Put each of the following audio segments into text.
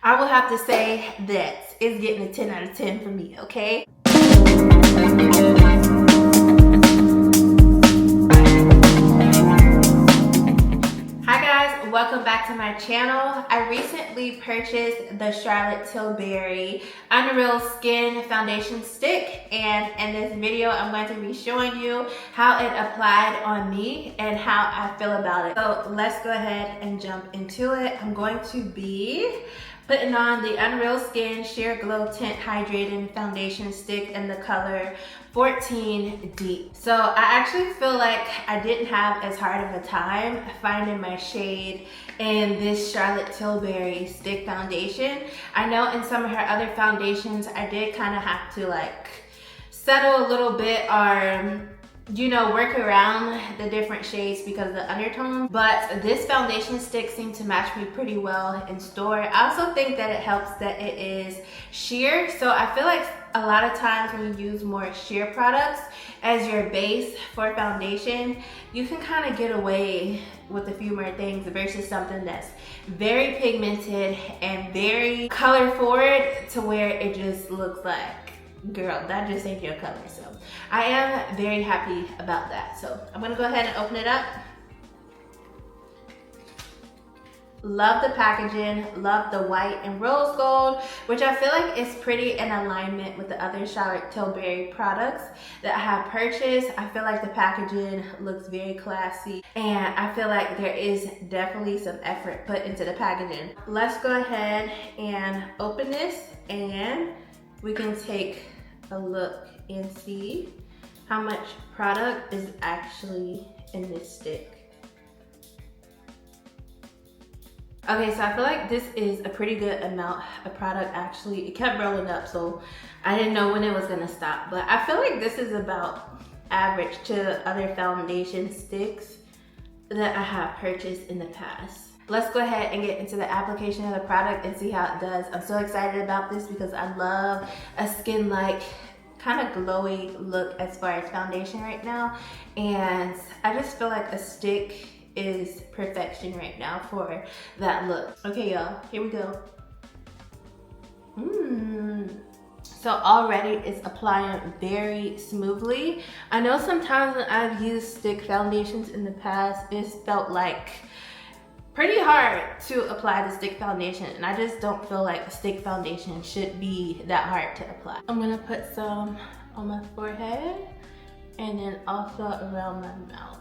I will have to say that it's getting a 10 out of 10 for me, okay? Hi guys, welcome back to my channel. I recently purchased the Charlotte Tilbury Unreal Skin Foundation Stick, and in this video I'm going to be showing you how it applied on me and how I feel about it. So let's go ahead and jump into it. I'm going to be putting on the Unreal Skin Sheer Glow Tint Hydrating Foundation Stick in the color 14 Deep. So I actually feel like I didn't have as hard of a time finding my shade in this Charlotte Tilbury stick foundation. I know in some of her other foundations I did kind of have to like settle a little bit or work around the different shades because of the undertone, but this foundation stick seemed to match me pretty well in store. I also think that it helps that it is sheer, so I feel like a lot of times when you use more sheer products as your base for foundation, you can kind of get away with a few more things versus something that's very pigmented and very color forward to where it just looks like, girl, that just ain't your color. So I am very happy about that. So I'm gonna go ahead and open it up. Love the packaging, love the white and rose gold, which I feel like is pretty in alignment with the other Charlotte Tilbury products that I have purchased. I feel like the packaging looks very classy, and I feel like there is definitely some effort put into the packaging. Let's go ahead and open this and we can take a look and see how much product is actually in this stick. Okay, so I feel like this is a pretty good amount of product actually. It kept rolling up, so I didn't know when it was gonna stop, but I feel like this is about average to other foundation sticks that I have purchased in the past. Let's go ahead and get into the application of the product and see how it does. I'm so excited about this because I love a skin-like kind of glowy look as far as foundation right now, and I just feel like a stick is perfection right now for that look. Okay y'all, here we go. So already it's applying very smoothly. I know sometimes when I've used stick foundations in the past, it's felt like pretty hard to apply the stick foundation, and I just don't feel like a stick foundation should be that hard to apply. I'm gonna put some on my forehead and then also around my mouth.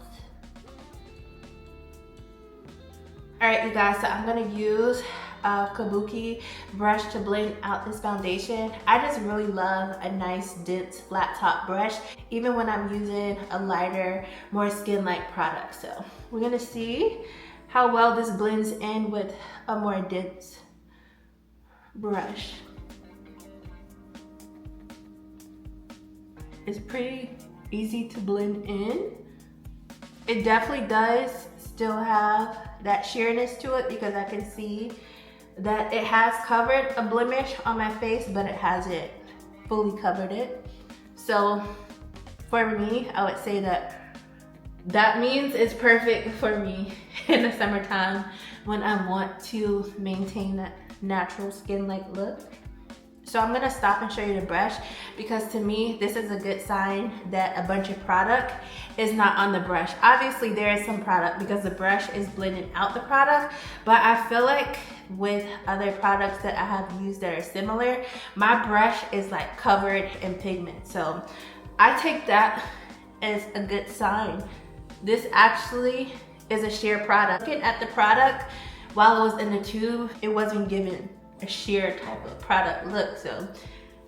All right, you guys, so I'm gonna use a kabuki brush to blend out this foundation. I just really love a nice dense flat top brush, even when I'm using a lighter, more skin-like product. So we're gonna see how well this blends in with a more dense brush. It's pretty easy to blend in. It definitely does still have that sheerness to it because I can see that it has covered a blemish on my face, but it hasn't fully covered it. So for me, I would say that means it's perfect for me in the summertime when I want to maintain that natural skin-like look. So I'm gonna stop and show you the brush because to me, this is a good sign that a bunch of product is not on the brush. Obviously there is some product because the brush is blending out the product, but I feel like with other products that I have used that are similar, my brush is like covered in pigment. So I take that as a good sign. This actually is a sheer product. Looking at the product while it was in the tube, it wasn't given a sheer type of product look, so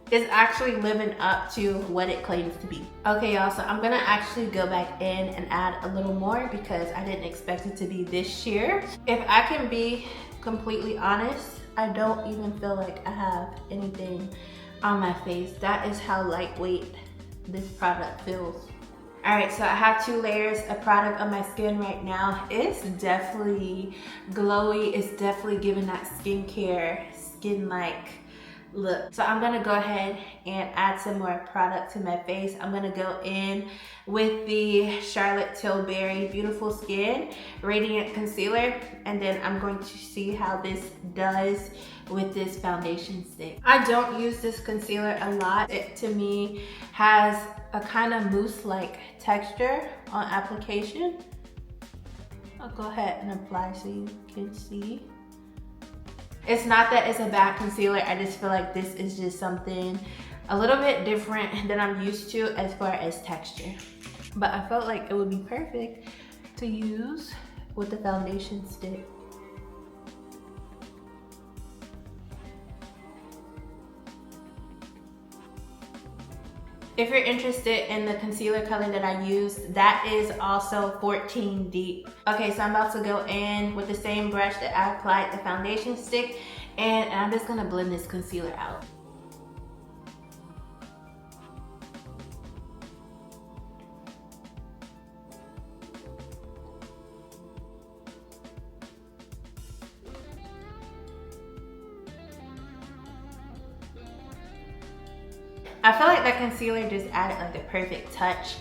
it's actually living up to what it claims to be. Okay y'all, so I'm gonna actually go back in and add a little more because I didn't expect it to be this sheer. If I can be completely honest, I don't even feel like I have anything on my face. That is how lightweight this product feels. All right, so I have 2 layers of product on my skin right now. It's definitely glowy. It's definitely giving that skincare, skin-like look. So I'm gonna go ahead and add some more product to my face. I'm gonna go in with the Charlotte Tilbury Beautiful Skin Radiant Concealer, and then I'm going to see how this does with this foundation stick. I don't use this concealer a lot. It to me has a kind of mousse-like texture on application. I'll go ahead and apply so you can see. It's not that it's a bad concealer, I just feel like this is just something a little bit different than I'm used to as far as texture. But I felt like it would be perfect to use with the foundation stick. If you're interested in the concealer color that I used, that is also 14 Deep. Okay, so I'm about to go in with the same brush that I applied the foundation stick, and I'm just gonna blend this concealer out. I feel like that concealer just added like the perfect touch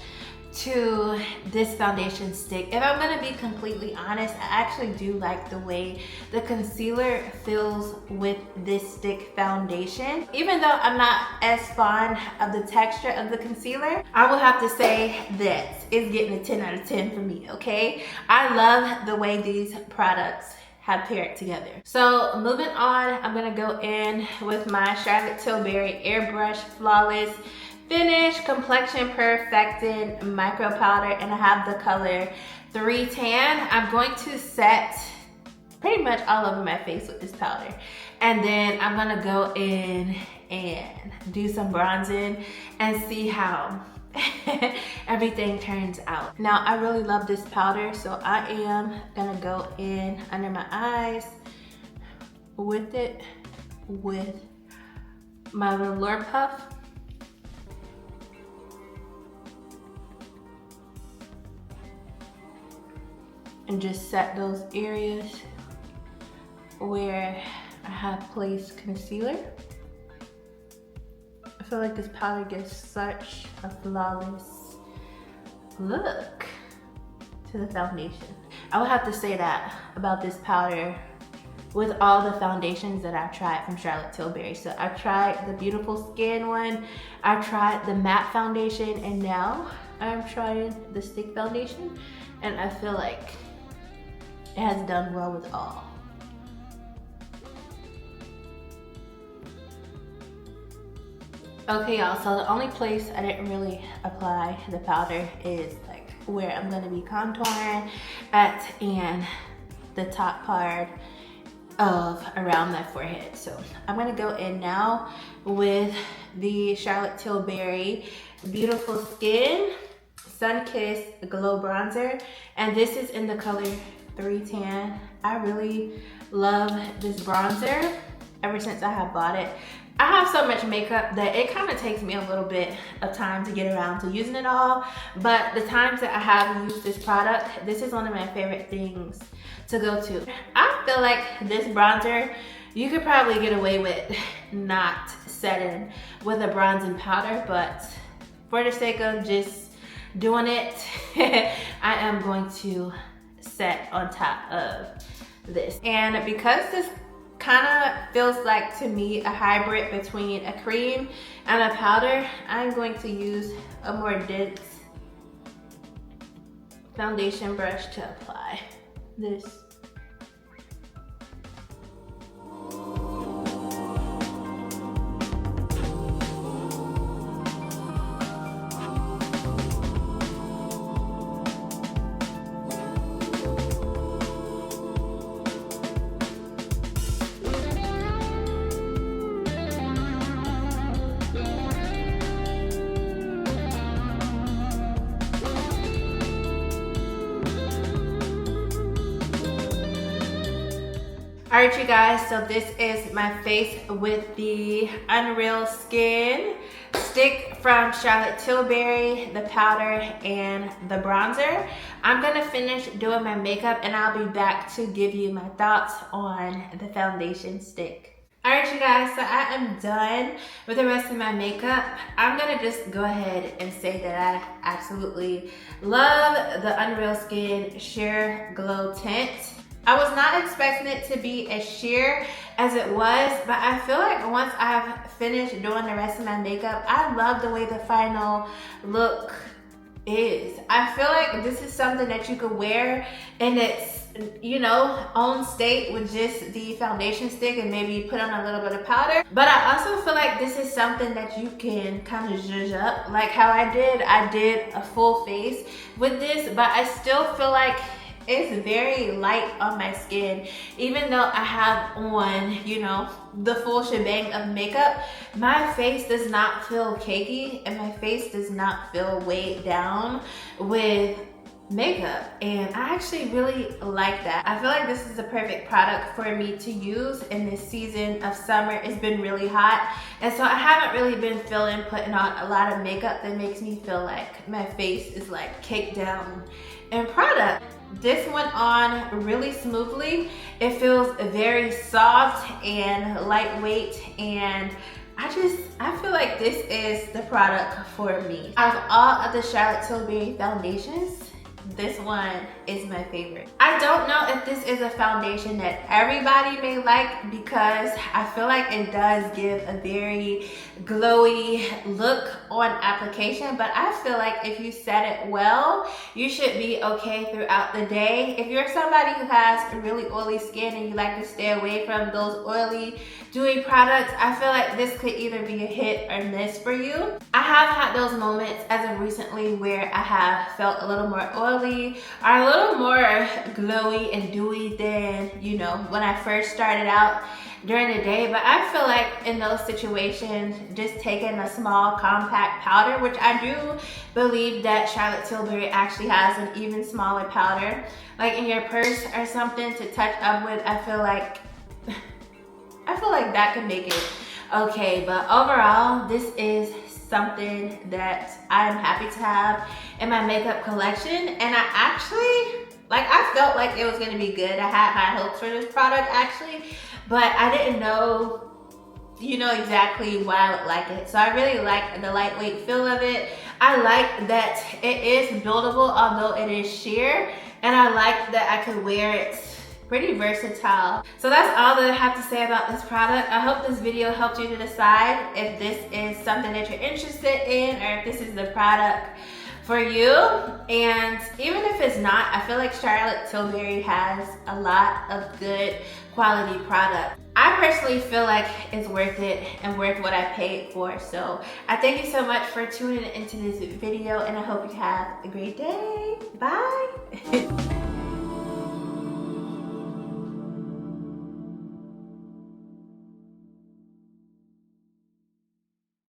to this foundation stick. If I'm gonna be completely honest, I actually do like the way the concealer feels with this stick foundation. Even though I'm not as fond of the texture of the concealer, I will have to say that it's getting a 10 out of 10 for me, okay? I love the way these products have paired together. So moving on, I'm gonna go in with my Charlotte Tilbury Airbrush Flawless Finish Complexion Perfecting Micro Powder, and I have the color 3 Tan. I'm going to set pretty much all over my face with this powder. And then I'm gonna go in and do some bronzing and see how everything turns out. Now, I really love this powder, so I am gonna go in under my eyes with it with my Velour Puff. And just set those areas where I have placed concealer. I feel like this powder gives such a flawless look to the foundation. I would have to say that about this powder with all the foundations that I've tried from Charlotte Tilbury. So I've tried the Beautiful Skin one, I've tried the matte foundation, and now I'm trying the stick foundation, and I feel like it has done well with all. Okay, y'all, so the only place I didn't really apply the powder is like where I'm gonna be contouring at and the top part of around my forehead. So I'm gonna go in now with the Charlotte Tilbury Beautiful Skin Sun Kiss Glow Bronzer, and this is in the color 3 Tan. I really love this bronzer ever since I have bought it. I have so much makeup that it kind of takes me a little bit of time to get around to using it all, but the times that I have used this product, this is one of my favorite things to go to. I feel like this bronzer, you could probably get away with not setting with a bronzing powder, but for the sake of just doing it, I am going to set on top of this. And because this kind of feels like to me a hybrid between a cream and a powder, I'm going to use a more dense foundation brush to apply this. Alright, you guys, so this is my face with the Unreal Skin stick from Charlotte Tilbury, the powder, and the bronzer. I'm gonna finish doing my makeup and I'll be back to give you my thoughts on the foundation stick. Alright you guys, so I am done with the rest of my makeup. I'm gonna just go ahead and say that I absolutely love the Unreal Skin Sheer Glow Tint. I was not expecting it to be as sheer as it was, but I feel like once I've finished doing the rest of my makeup, I love the way the final look is. I feel like this is something that you could wear in its, you know, own state with just the foundation stick and maybe put on a little bit of powder. But I also feel like this is something that you can kind of zhuzh up, like how I did a full face with this, but I still feel like it's very light on my skin. Even though I have on, you know, the full shebang of makeup, my face does not feel cakey and my face does not feel weighed down with makeup, and I actually really like that. I feel like this is the perfect product for me to use in this season of summer. It's been really hot, and so I haven't really been feeling putting on a lot of makeup that makes me feel like my face is like caked down in product. This went on really smoothly. It feels very soft and lightweight, and I feel like this is the product for me. Out of all of the Charlotte Tilbury foundations, this one is my favorite. I don't know if this is a foundation that everybody may like, because I feel like it does give a very glowy look on application, but I feel like if you set it well, you should be okay throughout the day. If you're somebody who has really oily skin and you like to stay away from those oily, dewy products, I feel like this could either be a hit or miss for you. I have had those moments as of recently where I have felt a little more oily or a little more glowy and dewy than, you know, when I first started out during the day. But I feel like in those situations, just taking a small compact powder, which I do believe that Charlotte Tilbury actually has an even smaller powder, like in your purse or something to touch up with, I feel like that could make it okay. But overall, this is something that I'm happy to have in my makeup collection, and I felt like it was gonna be good. I had high hopes for this product actually, but I didn't know, you know, exactly why I would like it. So I really like the lightweight feel of it. I like that it is buildable, although it is sheer, and I like that I could wear it pretty versatile. So that's all that I have to say about this product. I hope this video helped you to decide if this is something that you're interested in or if this is the product for you. And even if it's not, I feel like Charlotte Tilbury has a lot of good quality product. I personally feel like it's worth it and worth what I paid for. So I thank you so much for tuning into this video, and I hope you have a great day. Bye.